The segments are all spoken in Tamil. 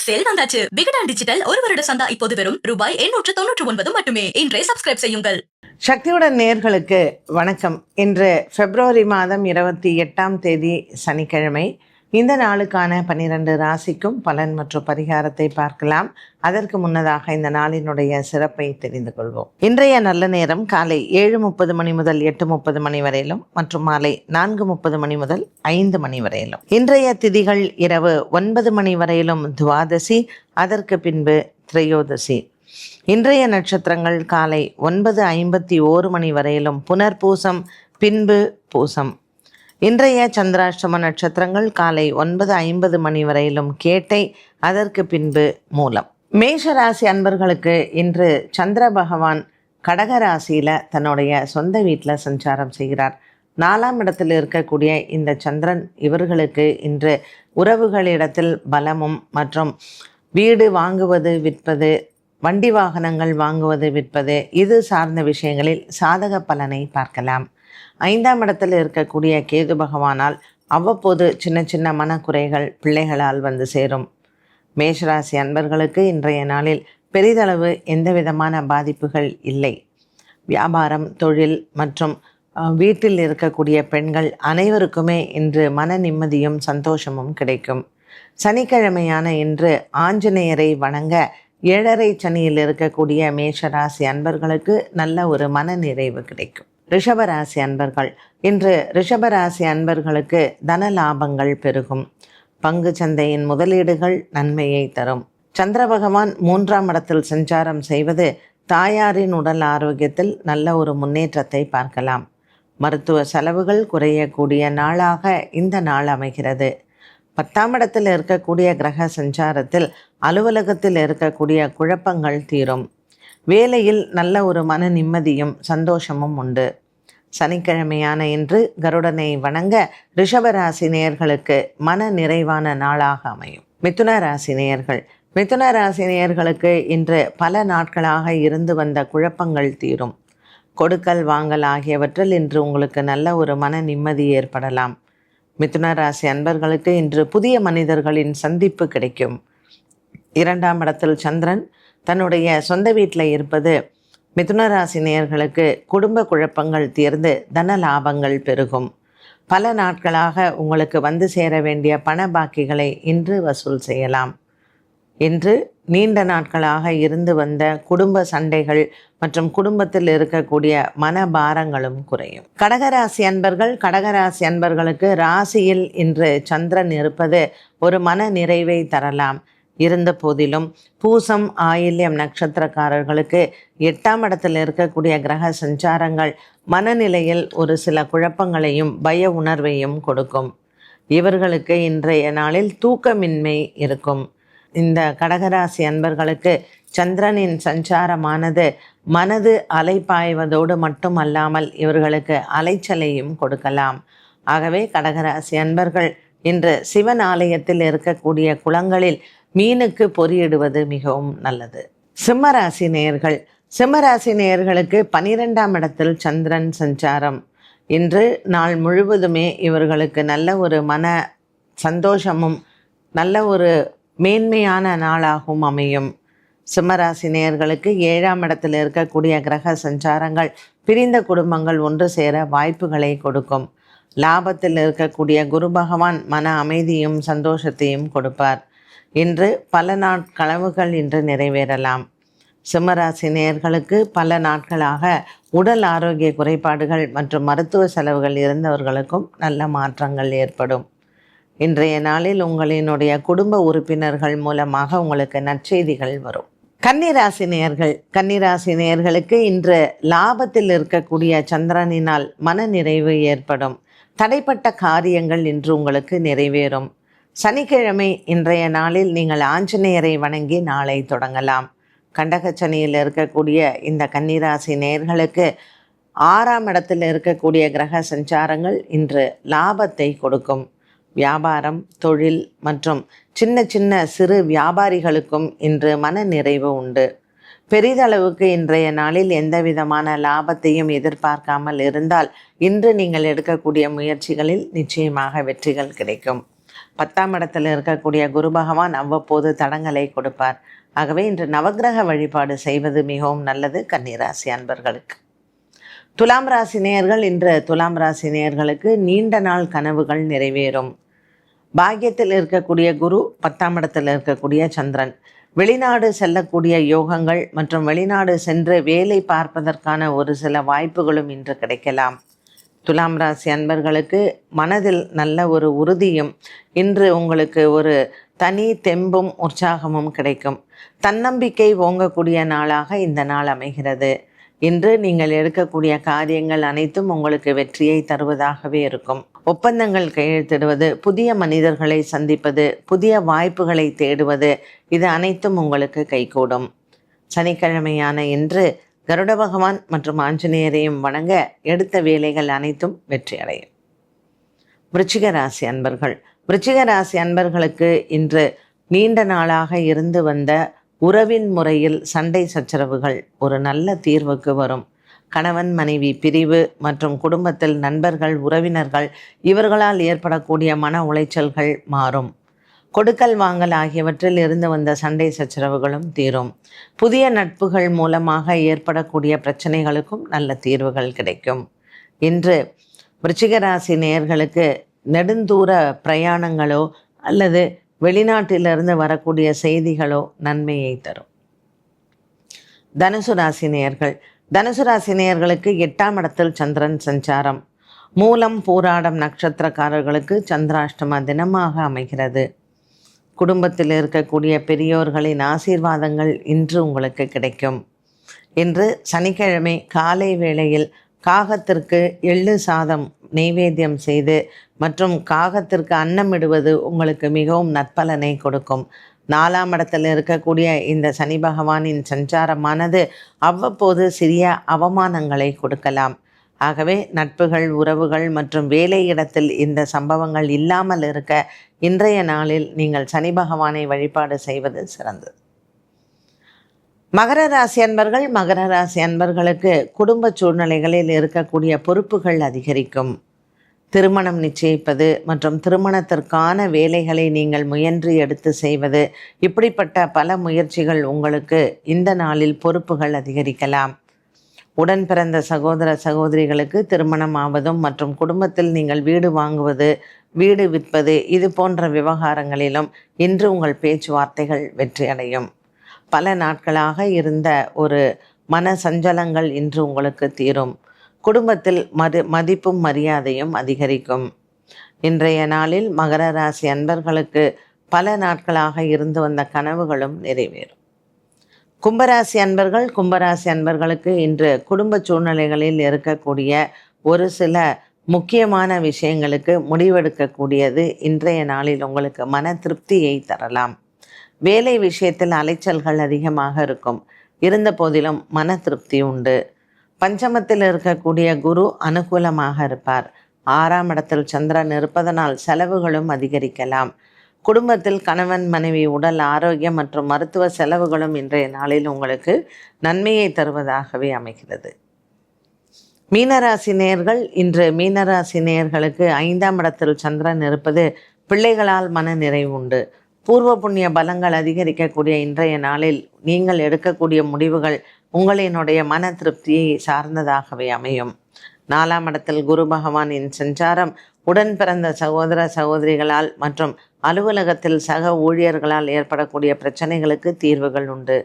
பிக் சேல் வந்தாச்சு. விகடன் டிஜிட்டல் ஒரு வருட சந்தா இப்போது வெறும் ரூபாய் 899 மட்டுமே. இன்றே சப்ஸ்கிரைப் செய்யுங்கள். சக்தியுடன் நேயர்களுக்கு வணக்கம். இன்று பிப்ரவரி மாதம் 28ஆம் தேதி சனிக்கிழமை. இந்த நாளுக்கான 12 ராசிக்கும் பலன் மற்றும் பரிகாரத்தை பார்க்கலாம். அதற்கு முன்னதாக இந்த நாளினுடைய சிறப்பை தெரிந்து கொள்வோம். இன்றைய நல்ல நேரம் காலை 7:30 மணி முதல் 8:30 மணி வரையிலும் மற்றும் மாலை 4:30 மணி முதல் 5 மணி வரையிலும். இன்றைய திதிகள் இரவு 9 மணி வரையிலும் துவாதசி, அதற்கு பின்பு திரையோதசி. இன்றைய நட்சத்திரங்கள் காலை 9:51 மணி வரையிலும் புனர்பூசம், பின்பு பூசம். இன்றைய சந்திராஷ்டம நட்சத்திரங்கள் காலை 9:50 மணி வரையிலும் கேட்டை, அதற்கு பின்பு மூலம். மேஷராசி அன்பர்களுக்கு இன்று சந்திர பகவான் கடகராசியில் தன்னுடைய சொந்த வீட்டில் சஞ்சாரம் செய்கிறார். 4ஆம் இடத்தில் இருக்கக்கூடிய இந்த சந்திரன் இவர்களுக்கு இன்று உறவுகளிடத்தில் பலமும் மற்றும் வீடு வாங்குவது விற்பது, வண்டி வாகனங்கள் வாங்குவது விற்பது, இது சார்ந்த விஷயங்களில் சாதக பலனை பார்க்கலாம். 5ஆம் இடத்தில் இருக்கக்கூடிய கேது பகவானால் அவ்வப்போது சின்ன சின்ன மனக்குறைகள் பிள்ளைகளால் வந்து சேரும். மேஷராசி அன்பர்களுக்கு இன்றைய நாளில் பெரிதளவு எந்த விதமான பாதிப்புகள் இல்லை. வியாபாரம், தொழில் மற்றும் வீட்டில் இருக்கக்கூடிய பெண்கள் அனைவருக்குமே இன்று மன நிம்மதியும் சந்தோஷமும் கிடைக்கும். சனிக்கிழமையான இன்று ஆஞ்சநேயரை வணங்க 7:30 சனியில் இருக்கக்கூடிய மேஷராசி அன்பர்களுக்கு நல்ல ஒரு மன நிறைவு கிடைக்கும். ரிஷபராசி அன்பர்கள் இன்று ரிஷபராசி அன்பர்களுக்கு தன லாபங்கள் பெருகும். பங்கு சந்தையின் முதலீடுகள் நன்மையை தரும். சந்திர பகவான் 3ஆம் இடத்தில் சஞ்சாரம் செய்வது தாயாரின் உடல் ஆரோக்கியத்தில் நல்ல ஒரு முன்னேற்றத்தை பார்க்கலாம். மருத்துவ செலவுகள் குறையக்கூடிய நாளாக இந்த நாள் அமைகிறது. 10ஆம் இடத்தில் இருக்கக்கூடிய கிரக சஞ்சாரத்தில் அலுவலகத்தில் இருக்கக்கூடிய குழப்பங்கள் தீரும். வேலையில் நல்ல ஒரு மன நிம்மதியும் சந்தோஷமும் உண்டு. சனிக்கிழமையான இன்று கருடனை வணங்க ரிஷபராசி நேயர்களுக்கு மன நிறைவான நாளாக அமையும். மிதுன ராசி நேயர்கள் மிதுன ராசி நேயர்களுக்கு இன்று பல நாட்களாக இருந்து வந்த குழப்பங்கள் தீரும். கொடுக்கல் வாங்கல் ஆகியவற்றில் இன்று உங்களுக்கு நல்ல ஒரு மன நிம்மதி ஏற்படலாம். மிதுன ராசி அன்பர்களுக்கு இன்று புதிய மனிதர்களின் சந்திப்பு கிடைக்கும். 2ஆம் இடத்தில் சந்திரன் தன்னுடைய சொந்த வீட்டில் இருப்பது மிதுன ராசி நேயர்களுக்கு குடும்ப குழப்பங்கள் தீர்ந்து தன லாபங்கள் பெருகும். பல நாட்களாக உங்களுக்கு வந்து சேர வேண்டிய பண பாக்கிகளை இன்று வசூல் செய்யலாம். இன்று நீண்ட நாட்களாக இருந்து வந்த குடும்ப சண்டைகள் மற்றும் குடும்பத்தில் இருக்கக்கூடிய மனபாரங்களும் குறையும். கடகராசி அன்பர்களுக்கு ராசியில் இன்று சந்திரன் இருப்பது ஒரு மன நிறைவை தரலாம். இருந்த போதிலும் பூசம், ஆயில்யம் நட்சத்திரக்காரர்களுக்கு 8ஆம் இடத்தில் இருக்கக்கூடிய கிரக சஞ்சாரங்கள் மனநிலையில் ஒரு சில குழப்பங்களையும் பய உணர்வையும் கொடுக்கும். இவர்களுக்கு இன்றைய நாளில் தூக்கமின்மை இருக்கும். இந்த கடகராசி அன்பர்களுக்கு சந்திரனின் சஞ்சாரமானது மனது அலைப்பாய்வதோடு மட்டுமல்லாமல் இவர்களுக்கு அலைச்சலையும் கொடுக்கலாம். ஆகவே கடகராசி அன்பர்கள் இன்று சிவன் ஆலயத்தில் இருக்கக்கூடிய குளங்களில் மீனுக்கு பொறியிடுவது மிகவும் நல்லது. சிம்மராசி நேயர்களுக்கு 12ஆம் இடத்தில் சந்திரன் சஞ்சாரம். இன்று நாள் முழுவதுமே இவர்களுக்கு நல்ல ஒரு மன சந்தோஷமும் நல்ல ஒரு மேன்மையான நாளாகவும் அமையும். சிம்மராசி நேயர்களுக்கு 7ஆம் இடத்தில் இருக்கக்கூடிய கிரக சஞ்சாரங்கள் பிரிந்த குடும்பங்கள் ஒன்று சேர வாய்ப்புகளை கொடுக்கும். லாபத்தில் இருக்கக்கூடிய குரு பகவான் மன அமைதியும் சந்தோஷத்தையும் கொடுப்பார். இன்று பல கனவுகள் இன்று நிறைவேறலாம். சிம்மராசி நேயர்களுக்கு பல நாட்களாக உடல் ஆரோக்கிய குறைபாடுகள் மற்றும் மருத்துவ செலவுகள் இருந்தவர்களுக்கும் நல்ல மாற்றங்கள் ஏற்படும். இன்றைய நாளில் உங்களினுடைய குடும்ப உறுப்பினர்கள் மூலமாக உங்களுக்கு நற்செய்திகள் வரும். கன்னிராசி நேயர்களுக்கு இன்று லாபத்தில் இருக்கக்கூடிய சந்திரனினால் மன நிறைவு ஏற்படும். தடைப்பட்ட காரியங்கள் இன்று உங்களுக்கு நிறைவேறும். சனிக்கிழமை இன்றைய நாளில் நீங்கள் ஆஞ்சநேயரை வணங்கி நாளை தொடங்கலாம். கண்டகச்சனியில் இருக்கக்கூடிய இந்த கன்னிராசி நேயர்களுக்கு 6ஆம் இடத்தில் இருக்கக்கூடிய கிரக சஞ்சாரங்கள் இன்று லாபத்தை கொடுக்கும். வியாபாரம், தொழில் மற்றும் சின்ன சின்ன சிறு வியாபாரிகளுக்கும் இன்று மன நிறைவு உண்டு. பெரிதளவுக்கு இன்றைய நாளில் எந்த விதமான லாபத்தையும் எதிர்பார்க்காமல் இருந்தால் இன்று நீங்கள் எடுக்கக்கூடிய முயற்சிகளில் நிச்சயமாக வெற்றிகள் கிடைக்கும். 10ஆம் இடத்தில் இருக்கக்கூடிய குரு பகவான் அவ்வப்போது தடங்களை கொடுப்பார். ஆகவே இன்று நவக்கிரக வழிபாடு செய்வது மிகவும் நல்லது கன்னிராசி அன்பர்களுக்கு. துலாம் ராசி நேயர்கள், இன்று துலாம் ராசி நேயர்களுக்கு நீண்ட நாள் கனவுகள் நிறைவேறும். பாக்கியத்தில் இருக்கக்கூடிய குரு, 10ஆம் இடத்தில் இருக்கக்கூடிய சந்திரன், வெளிநாடு செல்லக்கூடிய யோகங்கள் மற்றும் வெளிநாடு சென்று வேலை பார்ப்பதற்கான ஒரு சில வாய்ப்புகளும் இன்று கிடைக்கலாம். துலாம் ராசி அன்பர்களுக்கு மனதில் நல்ல ஒரு உறுதியும், இன்று உங்களுக்கு ஒரு தனி தெம்பும் உற்சாகமும் கிடைக்கும். தன்னம்பிக்கை ஓங்கக்கூடிய நாளாக இந்த நாள் அமைகிறது. இன்று நீங்கள் எடுக்கக்கூடிய காரியங்கள் அனைத்தும் உங்களுக்கு வெற்றியை தருவதாகவே இருக்கும். ஒப்பந்தங்கள் கையெழுத்திடுவது, புதிய மனிதர்களை சந்திப்பது, புதிய வாய்ப்புகளை தேடுவது, இது அனைத்தும் உங்களுக்கு கைகூடும். சனிக்கிழமையான இன்று கருட பகவான் மற்றும் ஆஞ்சநேயரையும் வணங்க எடுத்த வேலைகள் அனைத்தும் வெற்றி அடையும். விருச்சிக ராசி அன்பர்கள், விருச்சிக ராசி அன்பர்களுக்கு இன்று நீண்ட நாளாக இருந்து வந்த உறவின் முறையில் சண்டை சச்சரவுகள் ஒரு நல்ல தீர்வுக்கு வரும். கணவன் மனைவி பிரிவு மற்றும் குடும்பத்தில் நண்பர்கள், உறவினர்கள், இவர்களால் ஏற்படக்கூடிய மன உளைச்சல்கள் மாறும். கொடுக்கல் வாங்கல் ஆகியவற்றில் இருந்து வந்த சண்டை சச்சரவுகளும் தீரும். புதிய நட்புகள் மூலமாக ஏற்படக்கூடிய பிரச்சனைகளுக்கும் நல்ல தீர்வுகள் கிடைக்கும். இன்று விருச்சிக ராசி நேயர்களுக்கு நெடுந்தூர பிரயாணங்களோ அல்லது வெளிநாட்டிலிருந்து வரக்கூடிய செய்திகளோ நன்மையை தரும். தனுசு ராசி நேயர்கள், தனுசு ராசி நேயர்களுக்கு 8ஆம் இடத்தில் சந்திரன் சஞ்சாரம். மூலம் பூராடம் நட்சத்திரக்காரர்களுக்கு சந்திராஷ்டம தினமாக அமைகிறது. குடும்பத்தில் இருக்கக்கூடிய பெரியோர்களின் ஆசீர்வாதங்கள் இன்று உங்களுக்கு கிடைக்கும். இன்று சனிக்கிழமை காலை வேளையில் காகத்திற்கு எள்ளு சாதம் நெய்வேத்தியம் செய்து மற்றும் காகத்திற்கு அன்னமிடுவது உங்களுக்கு மிகவும் நற்பலனை கொடுக்கும். 4ஆம் இடத்தில் இருக்கக்கூடிய இந்த சனி பகவானின் சஞ்சாரமானது அவ்வப்போது சிறிய அவமானங்களை கொடுக்கலாம். ஆகவே நட்புகள், உறவுகள் மற்றும் வேலை இடத்தில் இந்த சம்பவங்கள் இல்லாமல் இருக்க இன்றைய நாளில் நீங்கள் சனி பகவானை வழிபாடு செய்வது சிறந்தது. மகர ராசி அன்பர்கள், மகர ராசி அன்பர்களுக்கு குடும்ப சூழ்நிலைகளில் இருக்கக்கூடிய பொறுப்புகள் அதிகரிக்கும். திருமணம் நிச்சயிப்பது மற்றும் திருமணத்திற்கான வேலைகளை நீங்கள் முயன்று எடுத்து செய்வது, இப்படிப்பட்ட பல முயற்சிகள் உங்களுக்கு இந்த நாளில் பொறுப்புகள் அதிகரிக்கலாம். உடன் பிறந்த சகோதர சகோதரிகளுக்கு திருமணம் ஆவதும் மற்றும் குடும்பத்தில் நீங்கள் வீடு வாங்குவது, வீடு விற்பது, இது போன்ற விவகாரங்களிலும் இன்று உங்கள் பேச்சுவார்த்தைகள் வெற்றியடையும். பல நாட்களாக இருந்த ஒரு மன சஞ்சலங்கள் இன்று உங்களுக்கு தீரும். குடும்பத்தில் மதிப்பும் மரியாதையும் அதிகரிக்கும். இன்றைய நாளில் மகர ராசி அன்பர்களுக்கு பல நாட்களாக இருந்து வந்த கனவுகளும் நிறைவேறும். கும்பராசி அன்பர்கள், கும்பராசி அன்பர்களுக்கு இன்று குடும்ப சூழ்நிலைகளில் இருக்கக்கூடிய ஒரு சில முக்கியமான விஷயங்களுக்கு முடிவெடுக்கக்கூடியது இன்றைய நாளில் உங்களுக்கு மன திருப்தியை தரலாம். வேலை விஷயத்தில் அலைச்சல்கள் அதிகமாக இருக்கும். இருந்த போதிலும் மன திருப்தி உண்டு. பஞ்சமத்தில் இருக்கக்கூடிய குரு அனுகூலமாக இருப்பார். 6ஆம் இடத்தில் சந்திரன் இருப்பதனால் செலவுகளும் அதிகரிக்கலாம். குடும்பத்தில் கணவன் மனைவி உடல் ஆரோக்கியம் மற்றும் மருத்துவ செலவுகளும் இன்றைய நாளில் உங்களுக்கு நன்மையை தருவதாகவே அமைகிறது. மீனராசி நேயர்கள், இன்று மீனராசி நேயர்களுக்கு 5ஆம் இடத்தில் சந்திரன் இருப்பது பிள்ளைகளால் மன நிறைவு உண்டு. பூர்வ புண்ணிய பலங்கள் அதிகரிக்கக்கூடிய இன்றைய நாளில் நீங்கள் எடுக்கக்கூடிய முடிவுகள் உங்களினுடைய மன திருப்தியை சார்ந்ததாகவே அமையும். 4ஆம் இடத்தில் குரு பகவானின் சஞ்சாரம் உடன் பிறந்த சகோதர சகோதரிகளால் மற்றும் அலுவலகத்தில் சக ஊழியர்களால் ஏற்படக்கூடிய பிரச்சனைகளுக்கு தீர்வுகள் உண்டு.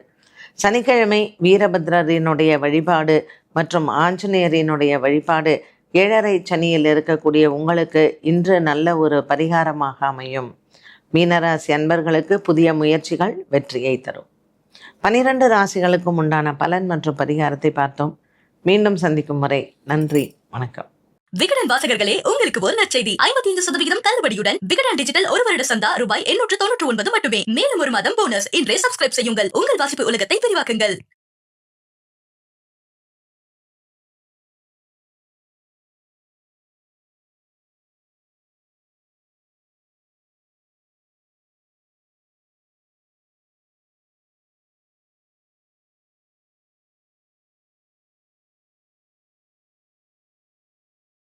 சனிக்கிழமை வீரபத்ரரினுடைய வழிபாடு மற்றும் ஆஞ்சநேயரினுடைய வழிபாடு 7.5 சனியில் இருக்கக்கூடிய உங்களுக்கு இன்று நல்ல ஒரு பரிகாரமாக அமையும். மீனராசி அன்பர்களுக்கு புதிய முயற்சிகள் வெற்றியை தரும். 12 ராசிகளுக்கும் உண்டான பலன் மற்றும் பரிகாரத்தை பார்த்தோம். மீண்டும் சந்திக்கும் வரை நன்றி, வணக்கம். விகடன் வாசகர்களே, உங்களுக்கு ஒரு நற்செய்தி. 55% தள்ளுபடியுடன் விகடன் டிஜிட்டல் ஒரு வருட சந்தா ரூபாய் 899 மட்டுமே. மேலும் ஒரு மாதம் போனஸ். இன்றே சப்ஸ்கிரைப் செய்யுங்கள். உங்கள் வாசிப்பு உலகத்தை விரிவாக்குங்கள்.